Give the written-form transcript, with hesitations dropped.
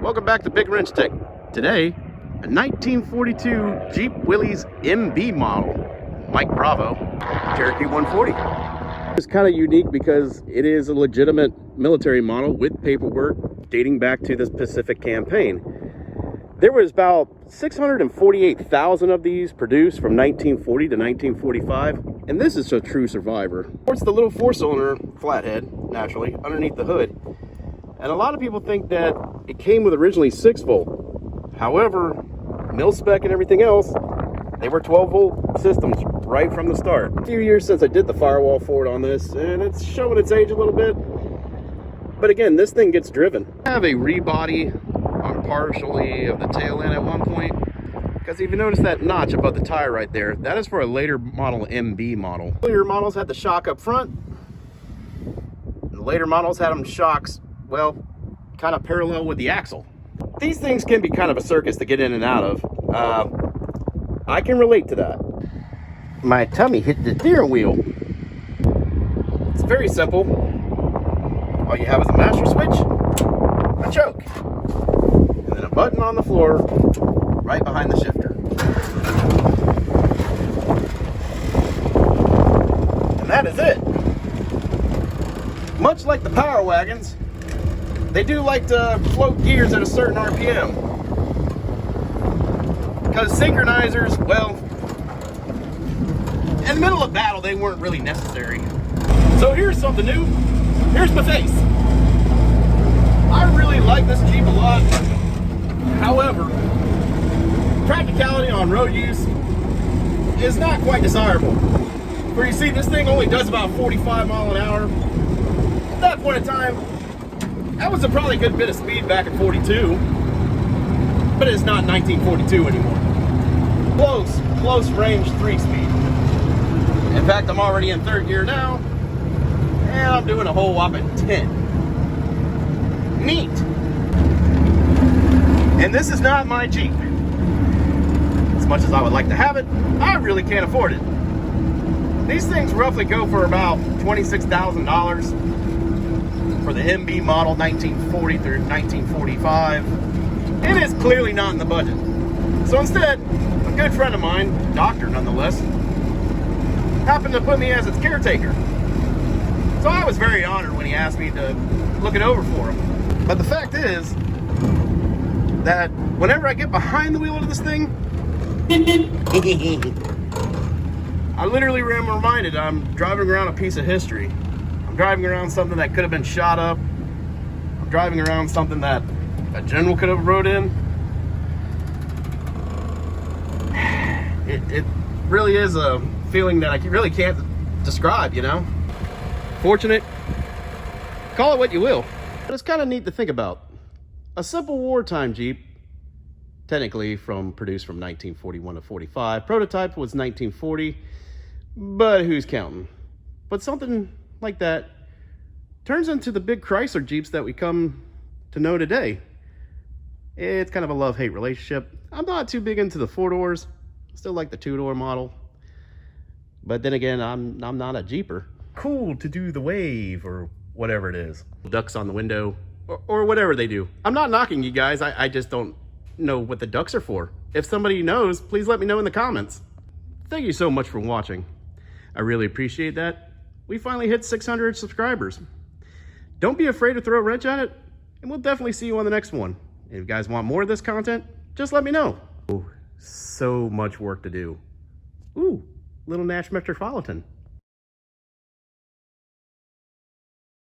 Welcome back to Big Wrench Tech. Today, a 1942 Jeep Willys MB model, Mike Bravo, Cherokee 140. It's kind of unique because it is a legitimate military model with paperwork dating back to the Pacific Campaign. There was about 648,000 of these produced from 1940 to 1945, and this is a true survivor. It's the little four-cylinder flathead, naturally, underneath the hood. And a lot of people think that it came with originally 6-volt. However, mil spec and everything else, they were 12-volt systems right from the start. A few years since I did the firewall for it on this, and it's showing its age a little bit. But again, this thing gets driven. I have a rebody on partially of the tail end at one point, because if you notice that notch above the tire right there, that is for a later model MB model. Earlier models had the shock up front. The later models had them shocks, well, kind of parallel with the axle. These things can be kind of a circus to get in and out of. I can relate to that. My tummy hit the steering wheel. It's very simple. All you have is a master switch, a choke, and then a button on the floor right behind the shifter. And that is it. Much like the Power Wagons, they do like to float gears at a certain RPM. Because synchronizers, well, in the middle of battle, they weren't really necessary. So here's something new. Here's my face. I really like this Jeep a lot. However, practicality on road use is not quite desirable. Where you see this thing only does about 45 miles an hour. At that point in time, that was a probably good bit of speed back in 42, but it's not 1942 anymore. Close range 3-speed. In fact, I'm already in third gear now, and I'm doing a whole whopping 10. Neat. And this is not my Jeep. As much as I would like to have it, I really can't afford it. These things roughly go for about $26,000. For the MB model 1940 through 1945. It is clearly not in the budget. So instead, a good friend of mine, doctor nonetheless, happened to put me as its caretaker. So I was very honored when he asked me to look it over for him. But the fact is that whenever I get behind the wheel of this thing, I literally am reminded I'm driving around a piece of history. Driving around something that could have been shot up. I'm driving around something that a general could have rode in. It really is a feeling that I really can't describe, you know? Fortunate, call it what you will. But it's kind of neat to think about. A simple wartime Jeep, technically produced from 1941 to 45. Prototype was 1940, but who's counting? But something like that turns into the big Chrysler Jeeps that we come to know today. It's kind of a love-hate relationship. I'm not too big into the 4-doors. Still like the 2-door model. But then again, I'm not a Jeeper. Cool to do the wave or whatever it is. Ducks on the window or whatever they do. I'm not knocking you guys. I just don't know what the ducks are for. If somebody knows, please let me know in the comments. Thank you so much for watching. I really appreciate that. We finally hit 600 subscribers. Don't be afraid to throw a wrench at it, and we'll definitely see you on the next one. If you guys want more of this content, just let me know. Oh, so much work to do. Ooh, little Nash Metropolitan.